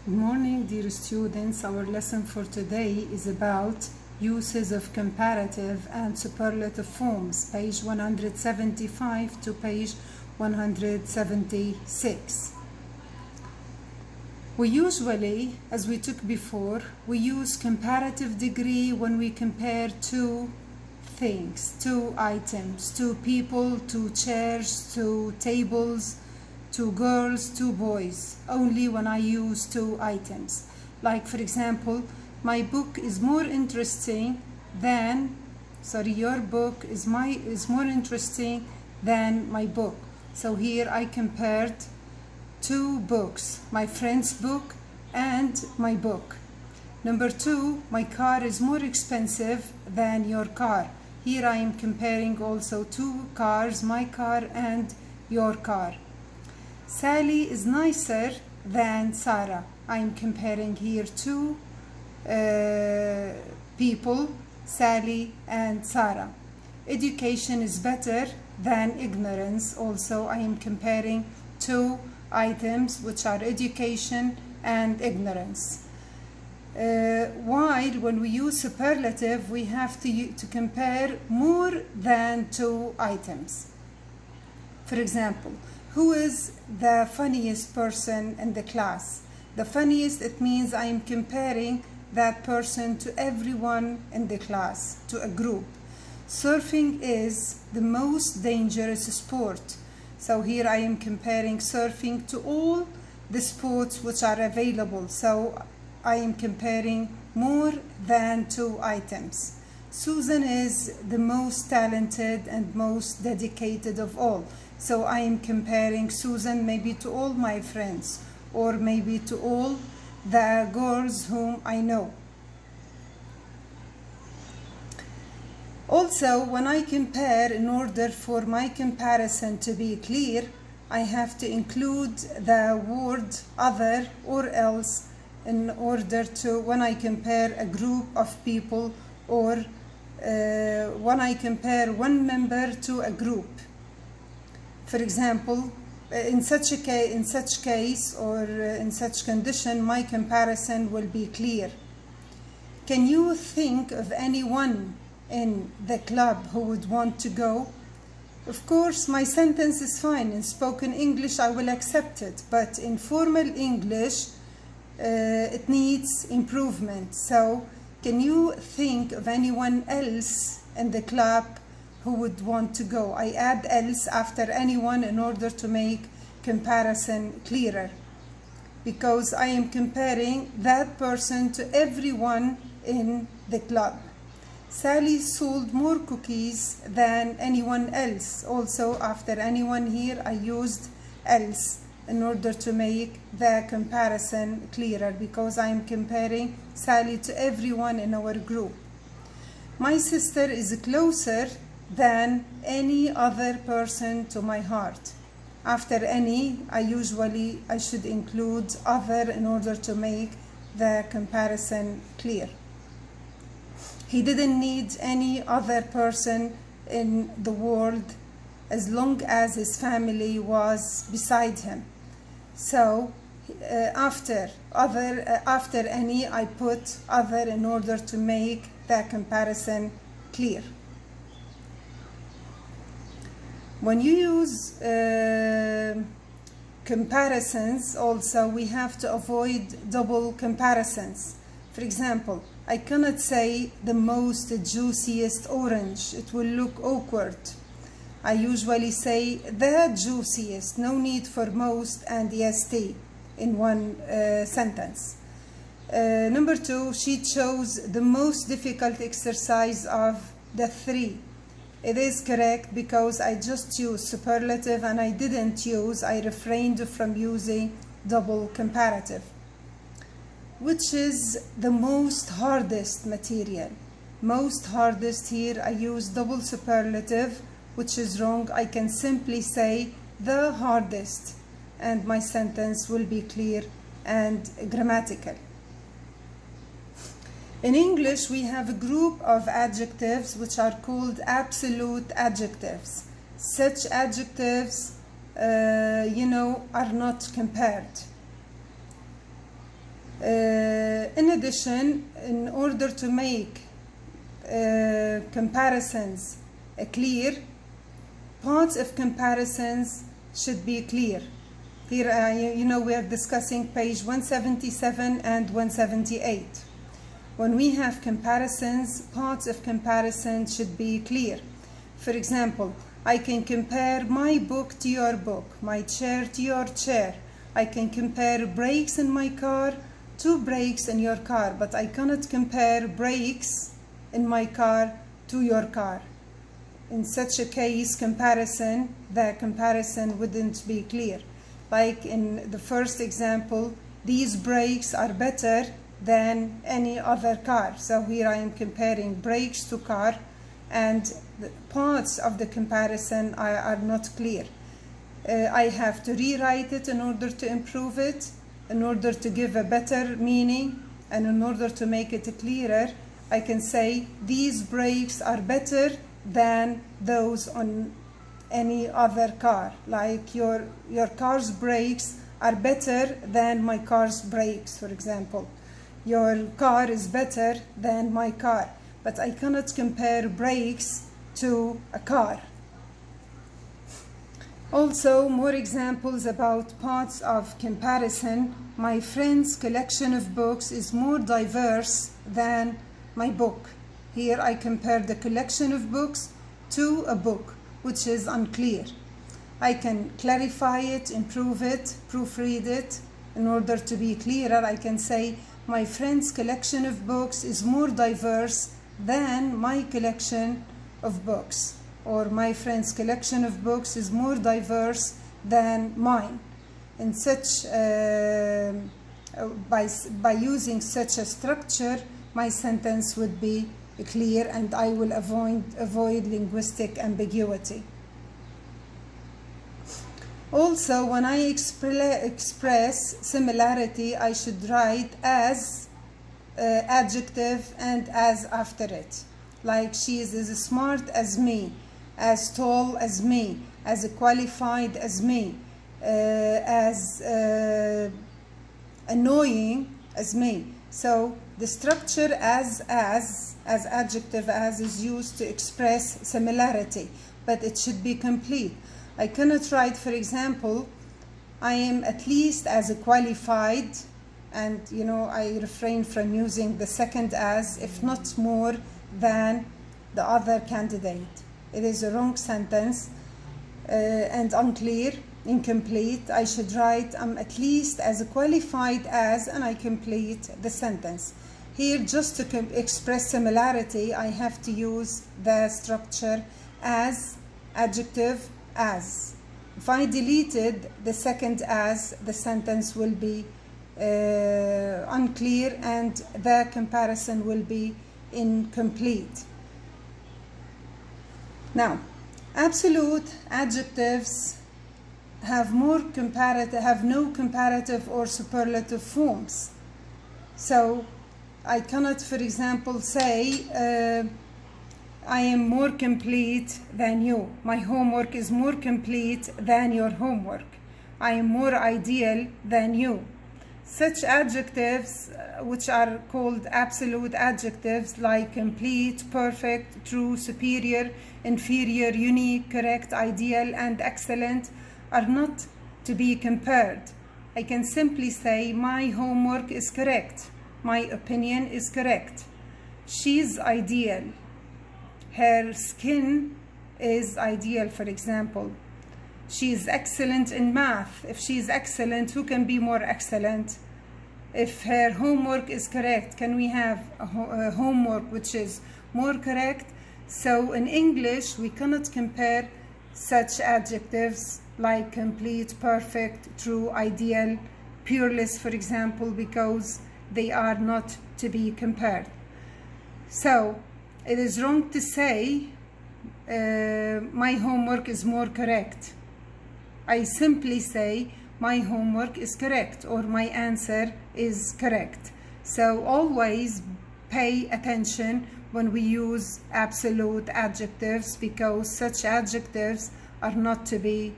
Good morning, dear students. Our lesson for today is about uses of comparative and superlative forms, page 175 to page 176. We usually, as we took before, we use comparative degree when we compare two things, two items, two people, two chairs, two tables, two girls, two boys, only when I use two items. Like, for example, my book is more interesting than, your book is more interesting than my book. So here I compared two books, my friend's book and my book. Number two, my car is more expensive than your car. Here I am comparing also two cars, my car and your car. Sally is nicer than Sarah. I'm comparing here two people, Sally and Sarah. Education is better than ignorance. Also, I am comparing two items, which are education and ignorance. While when we use superlative, we have to compare more than two items. For example, who is the funniest person in the class? The funniest, it means I am comparing that person to everyone in the class, to a group. Surfing is the most dangerous sport. So here I am comparing surfing to all the sports which are available. So I am comparing more than two items. Susan is the most talented and most dedicated of all. So I am comparing Susan maybe to all my friends, or maybe to all the girls whom I know. Also, when I compare, in order for my comparison to be clear, I have to include the word other or else in order to, when I compare a group of people, or when I compare one member to a group. For example, in such case or in such condition, my comparison will be clear. Can you think of anyone in the club who would want to go? Of course, my sentence is fine. In spoken English, I will accept it. But in formal English, it needs improvement. So, can you think of anyone else in the club who would want to go? I add else after anyone in order to make comparison clearer, because I am comparing that person to everyone in the club. Sally sold more cookies than anyone else. Also, after anyone here, I used else in order to make the comparison clearer, because I am comparing Sally to everyone in our group. My sister is closer than any other person to my heart. After any, I should include other in order to make the comparison clear. He didn't need any other person in the world as long as his family was beside him. So after any, I put other in order to make the comparison clear. When you use comparisons, also we have to avoid double comparisons. For example, I cannot say the most juiciest orange. It will look awkward. I usually say the juiciest. No need for most and est in one sentence. Number two, she chose the most difficult exercise of the three. It is correct because I just used superlative and I refrained from using double comparative. Which is the most hardest material? Most hardest, here I use double superlative, which is wrong. I can simply say the hardest and my sentence will be clear and grammatical. In English, we have a group of adjectives which are called absolute adjectives. Such adjectives, are not compared. In addition, in order to make comparisons clear, parts of comparisons should be clear. Here, you know, we are discussing page 177 and 178. When we have comparisons, parts of comparison should be clear. For example, I can compare my book to your book, my chair to your chair. I can compare brakes in my car to brakes in your car, but I cannot compare brakes in my car to your car. In such a case, the comparison wouldn't be clear. Like in the first example, these brakes are better than any other car. So here I am comparing brakes to car, and the parts of the comparison are not clear. I have to rewrite it in order to improve it, in order to give a better meaning, and in order to make it clearer, I can say these brakes are better than those on any other car. Like your car's brakes are better than my car's brakes, for example. Your car is better than my car, but I cannot compare brakes to a car. Also, more examples about parts of comparison. My friend's collection of books is more diverse than my book. Here I compare the collection of books to a book, which is unclear. I can clarify it, improve it, proofread it. In order to be clearer, I can say my friend's collection of books is more diverse than my collection of books, or my friend's collection of books is more diverse than mine. In such by using such a structure, my sentence would be clear, and I will avoid linguistic ambiguity. Also, when I express similarity, I should write as adjective and as after it. Like, she is as smart as me, as tall as me, as qualified as me, as annoying as me. So the structure as adjective as is used to express similarity, but it should be complete. I cannot write, for example, I am at least as qualified, and you know, I refrain from using the second as, if not more than the other candidate. It is a wrong sentence and unclear, incomplete. I should write I'm at least as qualified as, and I complete the sentence. Here, just to express similarity, I have to use the structure as, adjective, as. If I deleted the second as, the sentence will be unclear and the comparison will be incomplete. Now, absolute adjectives have no comparative or superlative forms. So I cannot, for example, say I am more complete than you. My homework is more complete than your homework. I am more ideal than you. Such adjectives, which are called absolute adjectives, like complete, perfect, true, superior, inferior, unique, correct, ideal, and excellent, are not to be compared. I can simply say my homework is correct. My opinion is correct. She's ideal. Her skin is ideal, for example. She is excellent in math. If she is excellent, who can be more excellent? If her homework is correct, can we have a homework which is more correct? So in English, we cannot compare such adjectives like complete, perfect, true, ideal, pureless, for example, because they are not to be compared. So it is wrong to say my homework is more correct. I simply say my homework is correct, or my answer is correct. So always pay attention when we use absolute adjectives, because such adjectives are not to be